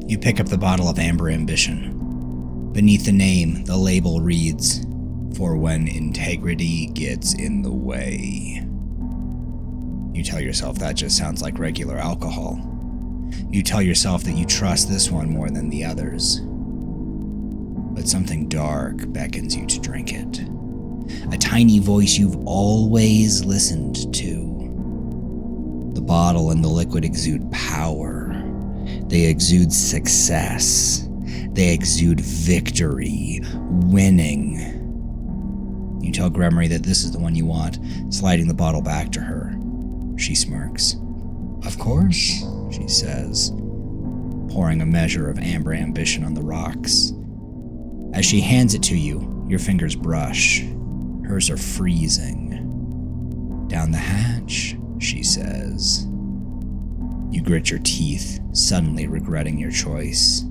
You pick up the bottle of amber ambition. Beneath the name, the label reads, "For when integrity gets in the way." You tell yourself that just sounds like regular alcohol. You tell yourself that you trust this one more than the others. But something dark beckons you to drink it. A tiny voice you've always listened to. The bottle and the liquid exude power. They exude success. They exude victory, winning. You tell Gremory that this is the one you want, sliding the bottle back to her. She smirks. "Of course," she says, pouring a measure of amber ambition on the rocks. As she hands it to you, your fingers brush. Hers are freezing. "Down the hatch," she says. You grit your teeth, suddenly regretting your choice.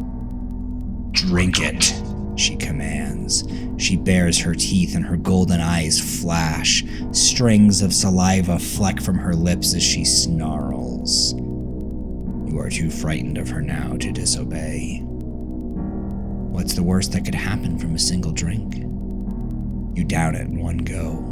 "Drink it," she commands. She bares her teeth and her golden eyes flash. Strings of saliva fleck from her lips as she snarls. You are too frightened of her now to disobey. What's the worst that could happen from a single drink? You down it in one go.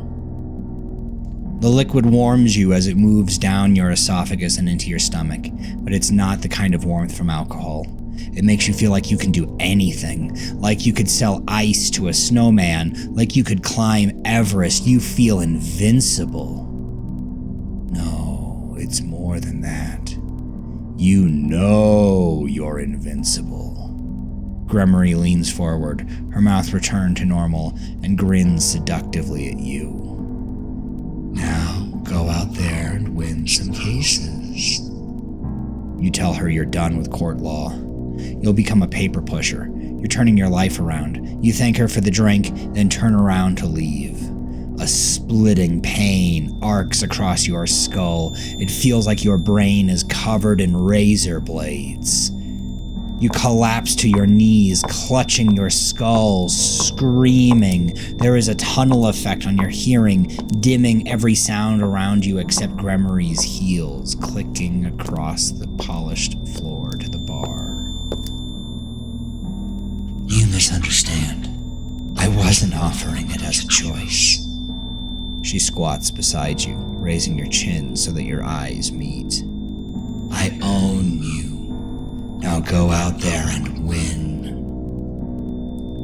The liquid warms you as it moves down your esophagus and into your stomach, but it's not the kind of warmth from alcohol. It makes you feel like you can do anything, like you could sell ice to a snowman, like you could climb Everest. You feel invincible. No, it's more than that. You know you're invincible. Gremory leans forward, her mouth returned to normal, and grins seductively at you. "Now, go out there and win some cases." You tell her you're done with court law. You'll become a paper pusher. You're turning your life around. You thank her for the drink, then turn around to leave. A splitting pain arcs across your skull. It feels like your brain is covered in razor blades. You collapse to your knees, clutching your skull, screaming. There is a tunnel effect on your hearing, dimming every sound around you except Gremory's heels clicking across the polished floor to the bar. "You misunderstand. I wasn't offering it as a choice." She squats beside you, raising your chin so that your eyes meet. "I own you. Now go out there and win."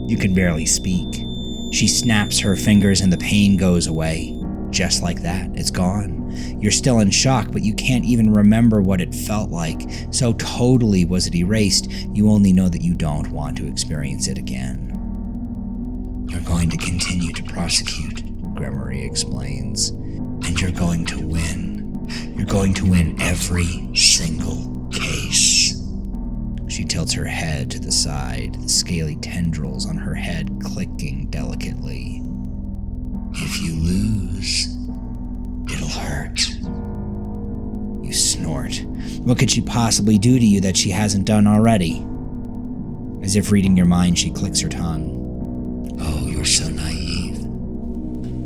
You can barely speak. She snaps her fingers and the pain goes away. Just like that, it's gone. You're still in shock, but you can't even remember what it felt like. So totally was it erased, you only know that you don't want to experience it again. "You're going to continue to prosecute," Gremory explains. "And you're going to win. You're going to win every single case." She tilts her head to the side, the scaly tendrils on her head clicking delicately. "If you lose, it'll hurt." You snort. What could she possibly do to you that she hasn't done already? As if reading your mind, she clicks her tongue. "Oh, you're so naive."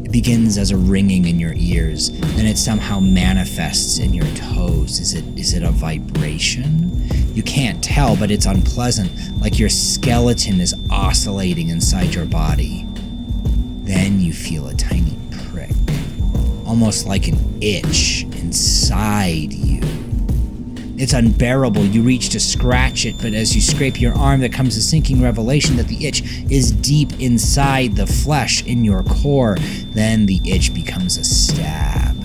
It begins as a ringing in your ears, then it somehow manifests in your toes. Is it a vibration? You can't tell, but it's unpleasant, like your skeleton is oscillating inside your body. Then you feel a tiny prick, almost like an itch inside you. It's unbearable. You reach to scratch it, but as you scrape your arm, there comes a sinking revelation that the itch is deep inside the flesh in your core. Then the itch becomes a stab.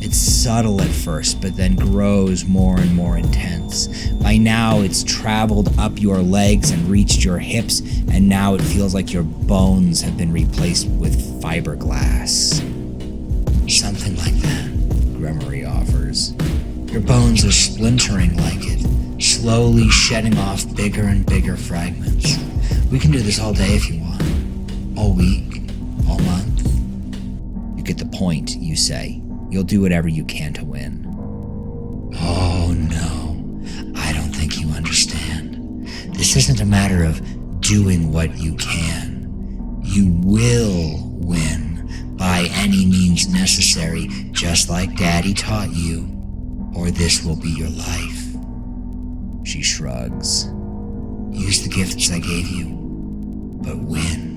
It's subtle at first, but then grows more and more intense. By now, it's traveled up your legs and reached your hips, and now it feels like your bones have been replaced with fiberglass. "Something like that," Gremory offers. "Your bones are splintering like it, slowly shedding off bigger and bigger fragments. We can do this all day if you want. All week, all month." You get the point, you say. You'll do whatever you can to win. "Oh no, I don't think you understand. This isn't a matter of doing what you can. You will win by any means necessary, just like Daddy taught you, or this will be your life." She shrugs. Use the gifts I gave you, but win.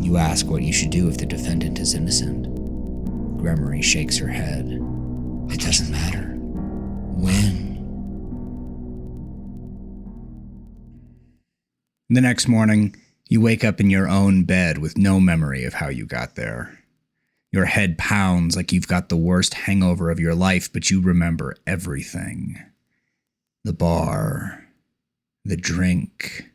You ask what you should do if the defendant is innocent. Gremory shakes her head. It doesn't matter. Win. The next morning, you wake up in your own bed with no memory of how you got there. Your head pounds like you've got the worst hangover of your life, but you remember everything. The bar, the drink,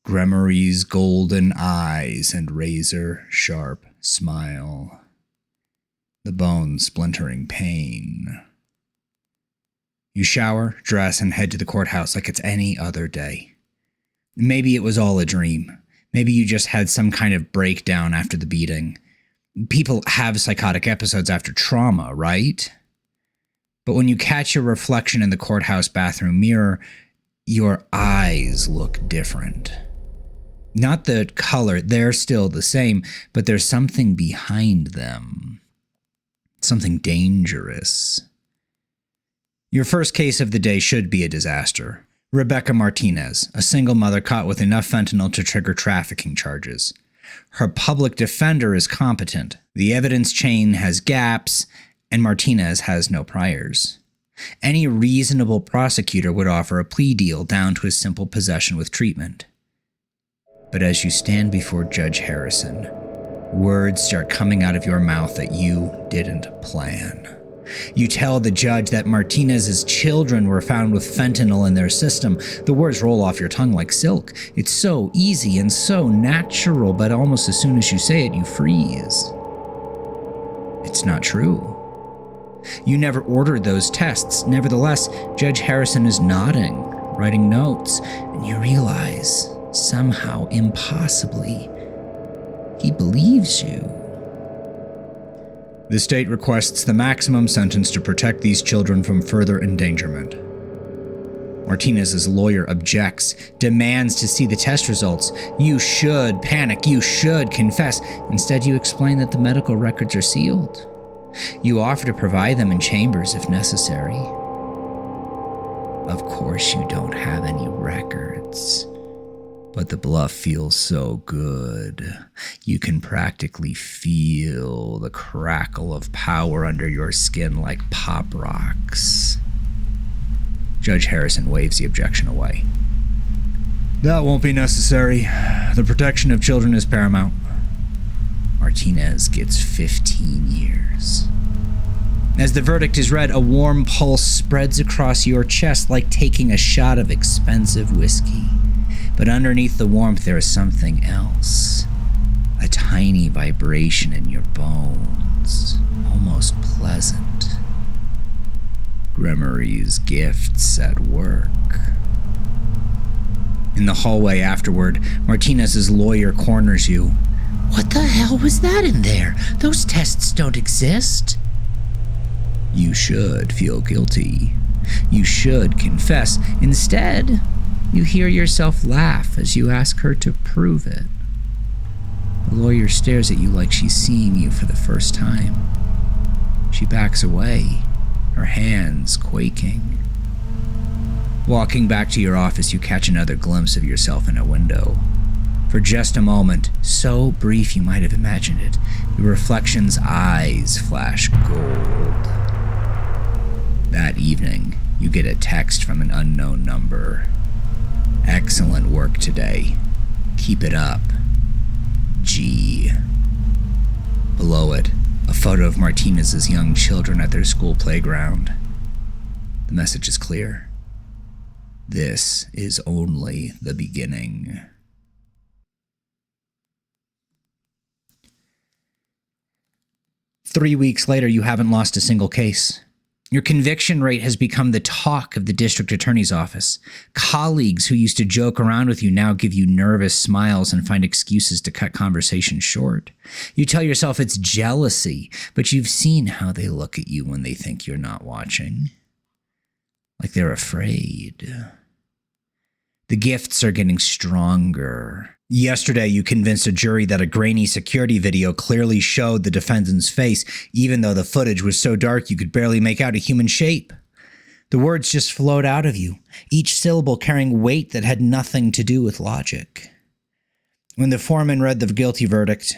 Gremory's golden eyes and razor-sharp smile, the bone-splintering pain. You shower, dress, and head to the courthouse like it's any other day. Maybe it was all a dream. Maybe you just had some kind of breakdown after the beating. People have psychotic episodes after trauma, right? But when you catch your reflection in the courthouse bathroom mirror, your eyes look different. Not the color, they're still the same, but there's something behind them. Something dangerous. Your first case of the day should be a disaster. Rebecca Martinez, a single mother caught with enough fentanyl to trigger trafficking charges. Her public defender is competent. The evidence chain has gaps, and Martinez has no priors. Any reasonable prosecutor would offer a plea deal down to a simple possession with treatment. But as you stand before Judge Harrison, words start coming out of your mouth that you didn't plan. You tell the judge that Martinez's children were found with fentanyl in their system. The words roll off your tongue like silk. It's so easy and so natural, but almost as soon as you say it, you freeze. It's not true. You never ordered those tests. Nevertheless, Judge Harrison is nodding, writing notes, and you realize, somehow, impossibly, he believes you. The state requests the maximum sentence to protect these children from further endangerment. Martinez's lawyer objects, demands to see the test results. You should panic, you should confess. Instead, you explain that the medical records are sealed. You offer to provide them in chambers if necessary. Of course, you don't have any records. But the bluff feels so good. You can practically feel the crackle of power under your skin like pop rocks. Judge Harrison waves the objection away. That won't be necessary. The protection of children is paramount. Martinez gets 15 years. As the verdict is read, a warm pulse spreads across your chest like taking a shot of expensive whiskey. But underneath the warmth, there is something else. A tiny vibration in your bones, almost pleasant. Gremory's gifts at work. In the hallway afterward, Martinez's lawyer corners you. What the hell was that in there? Those tests don't exist. You should feel guilty. You should confess. Instead, you hear yourself laugh as you ask her to prove it. The lawyer stares at you like she's seeing you for the first time. She backs away, her hands quaking. Walking back to your office, you catch another glimpse of yourself in a window. For just a moment, so brief you might have imagined it, your reflection's eyes flash gold. That evening, you get a text from an unknown number. Excellent work today. Keep it up. G. Below it, a photo of Martinez's young children at their school playground. The message is clear. This is only the beginning. Three weeks later, you haven't lost a single case. Your conviction rate has become the talk of the district attorney's office. Colleagues who used to joke around with you now give you nervous smiles and find excuses to cut conversations short. You tell yourself it's jealousy, but you've seen how they look at you when they think you're not watching. Like they're afraid. The gifts are getting stronger. Yesterday, you convinced a jury that a grainy security video clearly showed the defendant's face, even though the footage was so dark you could barely make out a human shape. The words just flowed out of you, each syllable carrying weight that had nothing to do with logic. When the foreman read the guilty verdict,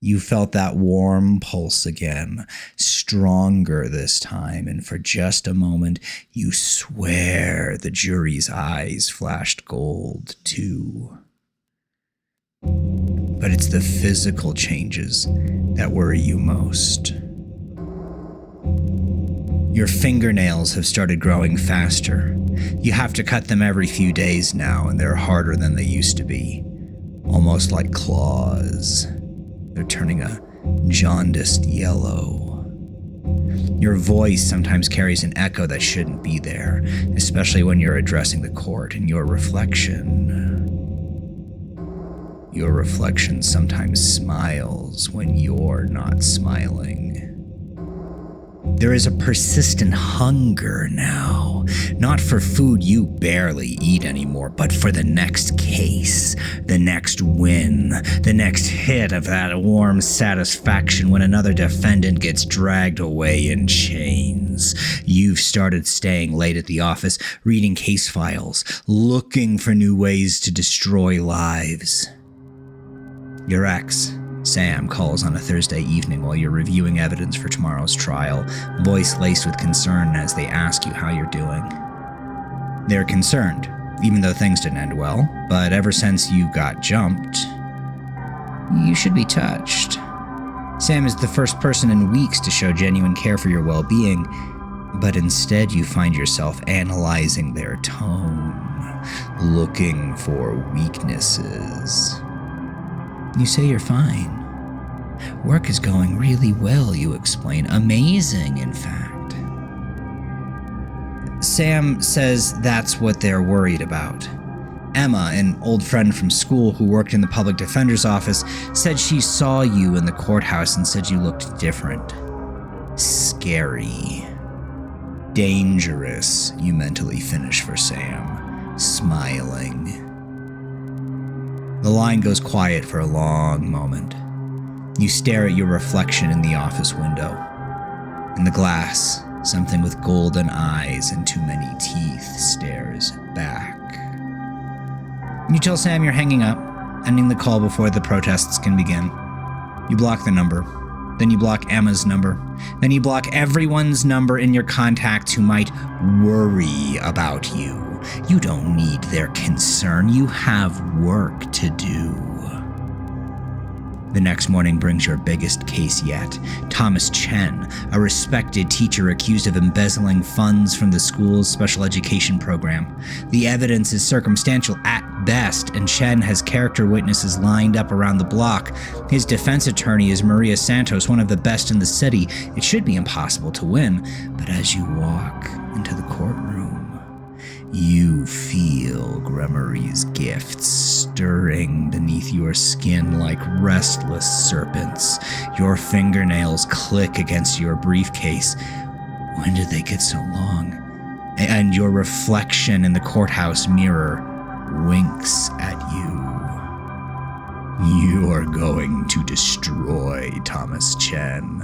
you felt that warm pulse again, stronger this time, and for just a moment, you swear the jury's eyes flashed gold, too. But it's the physical changes that worry you most. Your fingernails have started growing faster. You have to cut them every few days now, and they're harder than they used to be. Almost like claws. They're turning a jaundiced yellow. Your voice sometimes carries an echo that shouldn't be there, especially when you're addressing the court, and your reflection sometimes smiles when you're not smiling. There is a persistent hunger now, not for food you barely eat anymore, but for the next case, the next win, the next hit of that warm satisfaction when another defendant gets dragged away in chains. You've started staying late at the office, reading case files, looking for new ways to destroy lives. Your ex, Sam, calls on a Thursday evening while you're reviewing evidence for tomorrow's trial, voice laced with concern as they ask you how you're doing. They're concerned, even though things didn't end well, but ever since you got jumped, you should be touched. Sam is the first person in weeks to show genuine care for your well-being, but instead you find yourself analyzing their tone, looking for weaknesses. You say you're fine. Work is going really well, you explain. Amazing, in fact. Sam says that's what they're worried about. Emma, an old friend from school who worked in the public defender's office, said she saw you in the courthouse and said you looked different. Scary. Dangerous, you mentally finish for Sam, smiling. The line goes quiet for a long moment. You stare at your reflection in the office window. In the glass, something with golden eyes and too many teeth stares back. You tell Sam you're hanging up, ending the call before the protests can begin. You block the number. Then you block Emma's number. Then you block everyone's number in your contacts who might worry about you. You don't need their concern. You have work to do. The next morning brings your biggest case yet. Thomas Chen, a respected teacher accused of embezzling funds from the school's special education program. The evidence is circumstantial at best, and Chen has character witnesses lined up around the block. His defense attorney is Maria Santos, one of the best in the city. It should be impossible to win, but as you walk into the courtroom, you feel Gremory's gifts stirring beneath your skin like restless serpents. Your fingernails click against your briefcase. When did they get so long? And your reflection in the courthouse mirror winks at you. You're going to destroy Thomas Chen,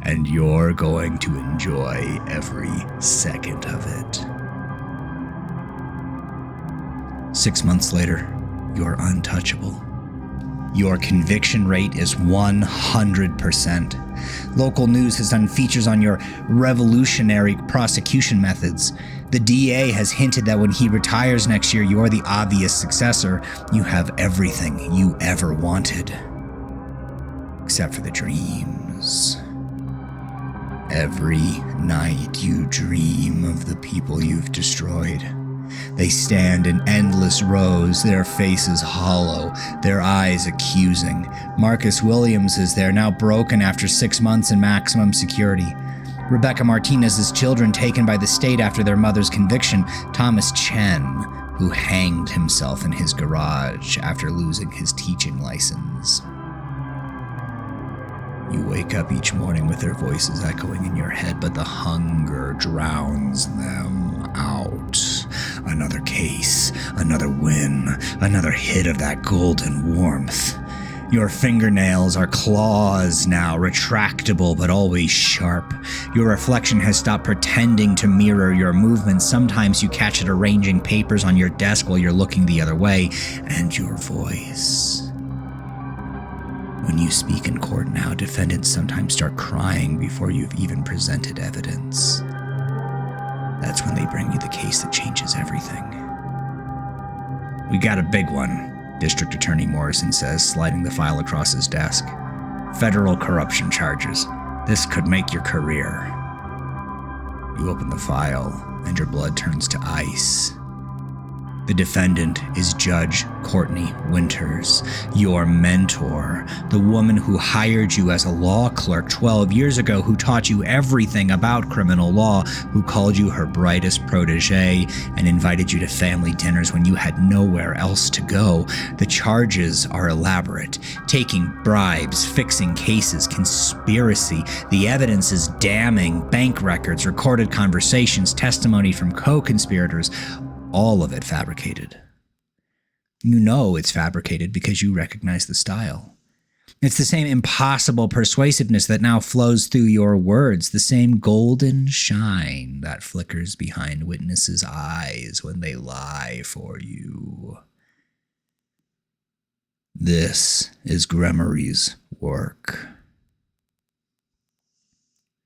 and you're going to enjoy every second of it. 6 months later, you're untouchable. Your conviction rate is 100%. Local news has done features on your revolutionary prosecution methods. The DA has hinted that when he retires next year, you're the obvious successor. You have everything you ever wanted. Except for the dreams. Every night you dream of the people you've destroyed. They stand in endless rows, their faces hollow, their eyes accusing. Marcus Williams is there, now broken after 6 months in maximum security. Rebecca Martinez's children taken by the state after their mother's conviction. Thomas Chen, who hanged himself in his garage after losing his teaching license. You wake up each morning with their voices echoing in your head, but the hunger drowns them out. Another case, another win, another hit of that golden warmth. Your fingernails are claws now, retractable but always sharp. Your reflection has stopped pretending to mirror your movements. Sometimes you catch it arranging papers on your desk while you're looking the other way. And your voice. When you speak in court now, defendants sometimes start crying before you've even presented evidence. That's when they bring you the case that changes everything. We got a big one, District Attorney Morrison says, sliding the file across his desk. Federal corruption charges. This could make your career. You open the file, and your blood turns to ice. The defendant is Judge Courtney Winters, your mentor, the woman who hired you as a law clerk 12 years ago, who taught you everything about criminal law, who called you her brightest protege and invited you to family dinners when you had nowhere else to go. The charges are elaborate: taking bribes, fixing cases, conspiracy. The evidence is damning: bank records, recorded conversations, testimony from co-conspirators. All of it fabricated. You know it's fabricated because you recognize the style. It's the same impossible persuasiveness that now flows through your words, the same golden shine that flickers behind witnesses' eyes when they lie for you. This is Gremory's work.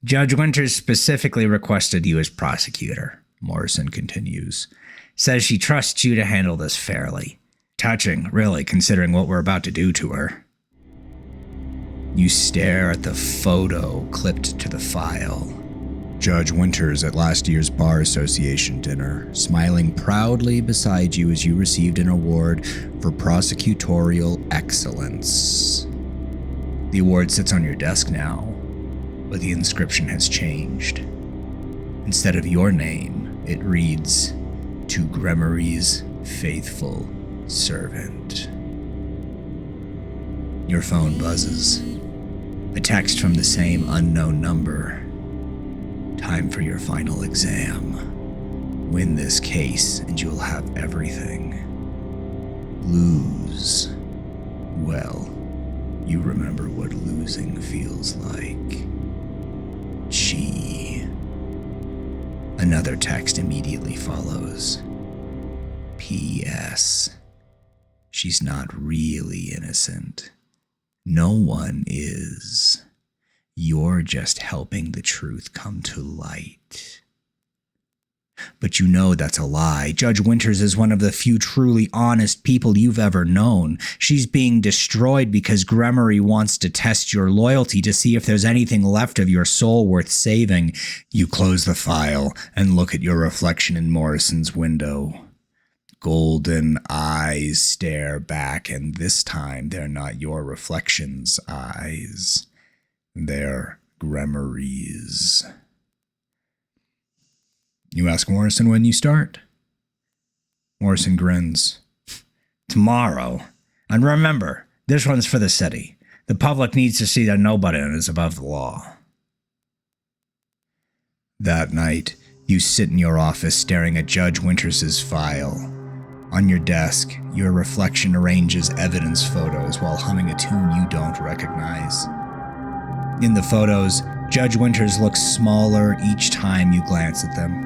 Judge Winters specifically requested you as prosecutor, Morrison continues. Says she trusts you to handle this fairly. Touching, really, considering what we're about to do to her. You stare at the photo clipped to the file. Judge Winters at last year's Bar Association dinner, smiling proudly beside you as you received an award for prosecutorial excellence. The award sits on your desk now, but the inscription has changed. Instead of your name, it reads, "To Gremory's faithful servant." Your phone buzzes. A text from the same unknown number. Time for your final exam. Win this case and you'll have everything. Lose. Well, you remember what losing feels like. Gee. Another text immediately follows. P.S. She's not really innocent. No one is. You're just helping the truth come to light. But you know that's a lie. Judge Winters is one of the few truly honest people you've ever known. She's being destroyed because Gremory wants to test your loyalty to see if there's anything left of your soul worth saving. You close the file and look at your reflection in Morrison's window. Golden eyes stare back, and this time they're not your reflection's eyes. They're Gremory's. You ask Morrison when you start? Morrison grins. Tomorrow. And remember, this one's for the city. The public needs to see that nobody is above the law. That night, you sit in your office staring at Judge Winters' file. On your desk, your reflection arranges evidence photos while humming a tune you don't recognize. In the photos, Judge Winters looks smaller each time you glance at them.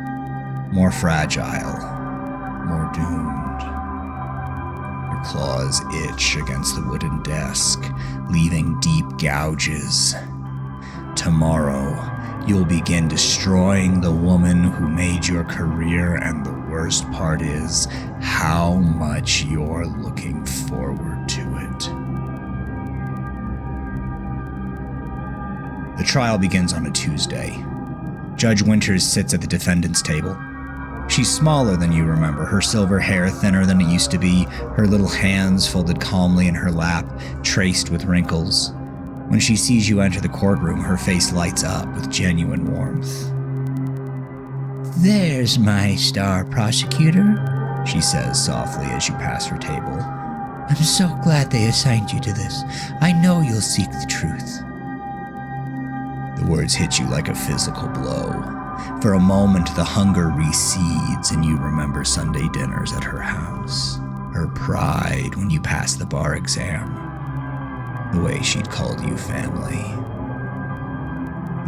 More fragile, more doomed. Your claws itch against the wooden desk, leaving deep gouges. Tomorrow, you'll begin destroying the woman who made your career, and the worst part is how much you're looking forward to it. The trial begins on a Tuesday. Judge Winters sits at the defendant's table. She's smaller than you remember, her silver hair thinner than it used to be, her little hands folded calmly in her lap, traced with wrinkles. When she sees you enter the courtroom, her face lights up with genuine warmth. "There's my star prosecutor," she says softly as you pass her table. "I'm so glad they assigned you to this. I know you'll seek the truth." The words hit you like a physical blow. For a moment, the hunger recedes and you remember Sunday dinners at her house, her pride when you pass the bar exam. the way she'd called you family.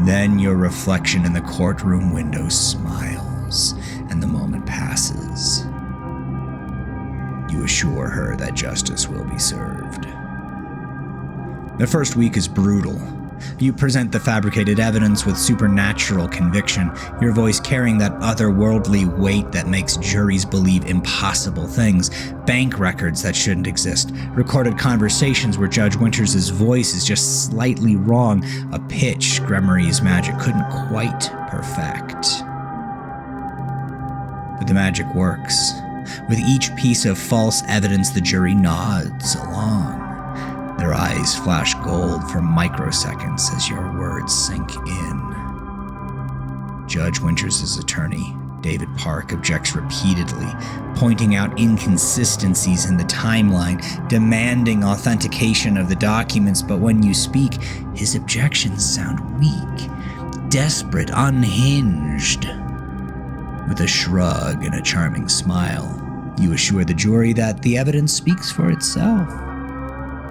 Then your reflection in the courtroom window smiles, and the moment passes. You assure her that justice will be served. The first week is brutal. You present the fabricated evidence with supernatural conviction, your voice carrying that otherworldly weight that makes juries believe impossible things, bank records that shouldn't exist, recorded conversations where Judge Winters' voice is just slightly wrong, a pitch Gremory's magic couldn't quite perfect. But the magic works. With each piece of false evidence, the jury nods along. Their eyes flash gold for microseconds as your words sink in. Judge Winters' attorney, David Park, objects repeatedly, pointing out inconsistencies in the timeline, demanding authentication of the documents, but when you speak, his objections sound weak, desperate, unhinged. With a shrug and a charming smile, you assure the jury that the evidence speaks for itself.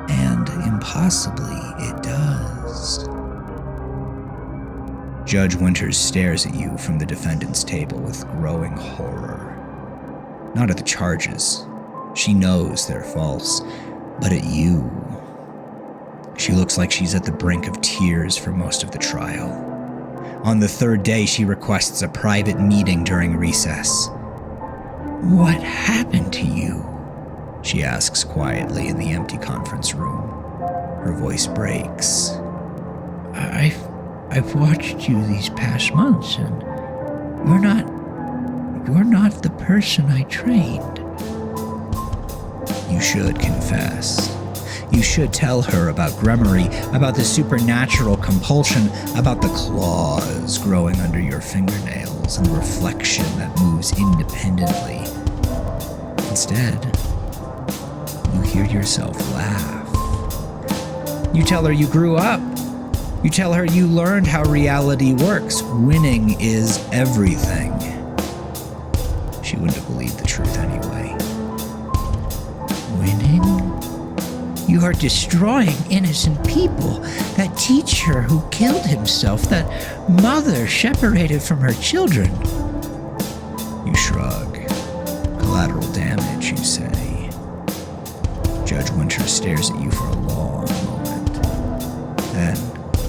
And impossibly, it does. Judge Winters stares at you from the defendant's table with growing horror. Not at the charges. She knows they're false, but at you. She looks like she's at the brink of tears for most of the trial. On the third day, she requests a private meeting during recess. "What happened to you?" she asks quietly in the empty conference room. Her voice breaks. I've watched you these past months, and you're not the person I trained. You should confess. You should tell her about Gremory, about the supernatural compulsion, about the claws growing under your fingernails and the reflection that moves independently. Instead, you hear yourself laugh. You tell her you grew up. You tell her you learned how reality works. Winning is everything. She wouldn't have believed the truth anyway. Winning? You are destroying innocent people. That teacher who killed himself, that mother separated from her children. You shrug. Collateral damage, you say. Judge Winters stares at you for a long moment. Then,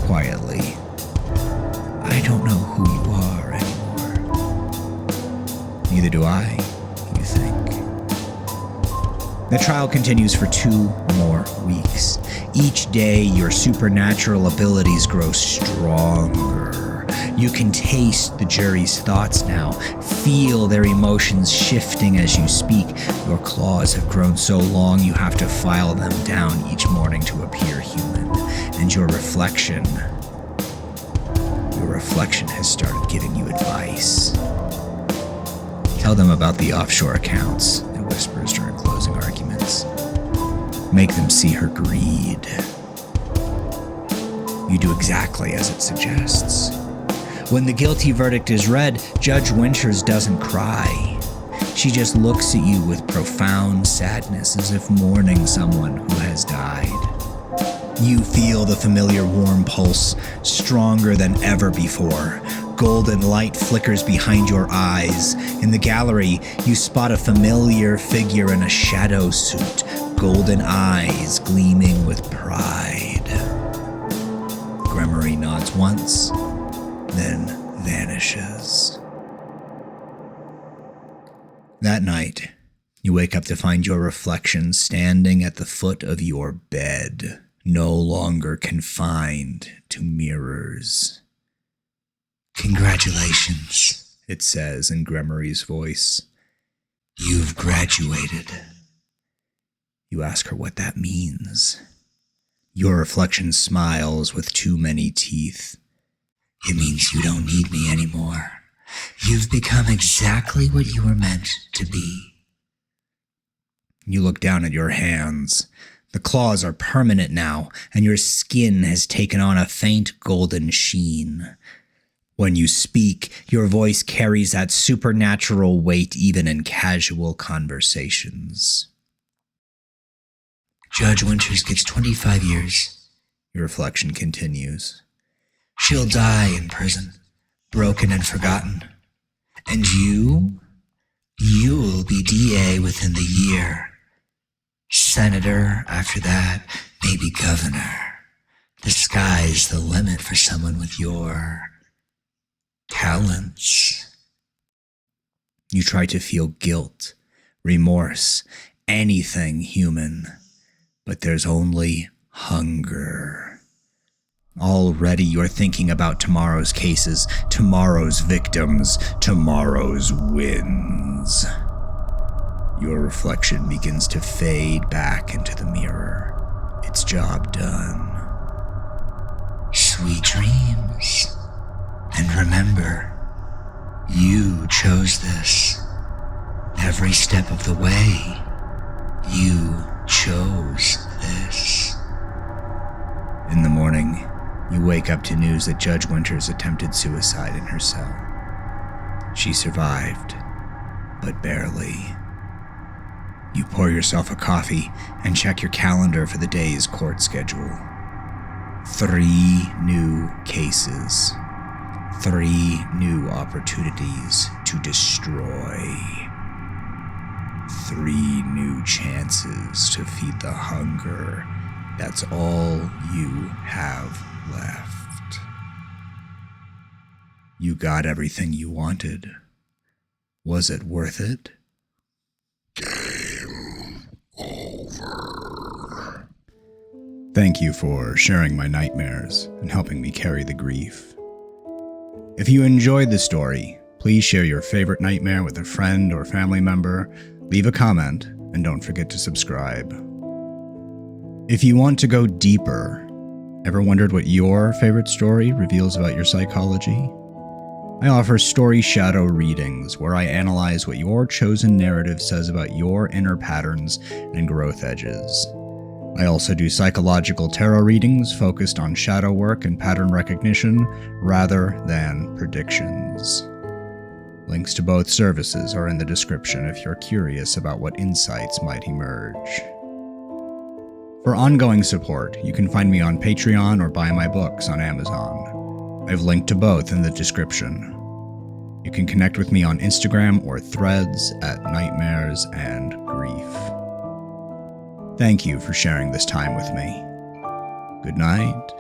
quietly, "I don't know who you are anymore." Neither do I, you think. The trial continues for 2 more weeks. Each day, your supernatural abilities grow stronger. You can taste the jury's thoughts now, feel their emotions shifting as you speak. Your claws have grown so long you have to file them down each morning to appear human. And your reflection has started giving you advice. Tell them about the offshore accounts, it whispers during closing arguments. Make them see her greed. You do exactly as it suggests. When the guilty verdict is read, Judge Winters doesn't cry. She just looks at you with profound sadness, as if mourning someone who has died. You feel the familiar warm pulse, stronger than ever before. Golden light flickers behind your eyes. In the gallery, you spot a familiar figure in a shadow suit, golden eyes gleaming with pride. Gremory nods once, then vanishes. That night, you wake up to find your reflection standing at the foot of your bed, no longer confined to mirrors. "Congratulations," it says in Gremory's voice. "You've graduated." You ask her what that means. Your reflection smiles with too many teeth. "It means you don't need me anymore. You've become exactly what you were meant to be." You look down at your hands. The claws are permanent now, and your skin has taken on a faint golden sheen. When you speak, your voice carries that supernatural weight even in casual conversations. Judge Winters gets 25 years. Your reflection continues. She'll die in prison, broken and forgotten. And you'll be DA within the year. Senator after that, maybe governor. The sky's the limit for someone with your talents. You try to feel guilt, remorse, anything human, but there's only hunger. Already you're thinking about tomorrow's cases, tomorrow's victims, tomorrow's wins. Your reflection begins to fade back into the mirror. Its job done. Sweet dreams. And remember, you chose this. Every step of the way, you chose this. In the morning, you wake up to news that Judge Winters attempted suicide in her cell. She survived, but barely. You pour yourself a coffee and check your calendar for the day's court schedule. 3 new cases. 3 new opportunities to destroy. 3 new chances to feed the hunger. That's all you have left. You got everything you wanted. Was it worth it? Game over. Thank you for sharing my nightmares and helping me carry the grief. If you enjoyed the story, please share your favorite nightmare with a friend or family member, leave a comment, and don't forget to subscribe. If you want to go deeper, ever wondered what your favorite story reveals about your psychology? I offer story shadow readings where I analyze what your chosen narrative says about your inner patterns and growth edges. I also do psychological tarot readings focused on shadow work and pattern recognition rather than predictions. Links to both services are in the description if you're curious about what insights might emerge. For ongoing support, you can find me on Patreon or buy my books on Amazon. I've linked to both in the description. You can connect with me on Instagram or Threads at Nightmares and Grief. Thank you for sharing this time with me. Good night.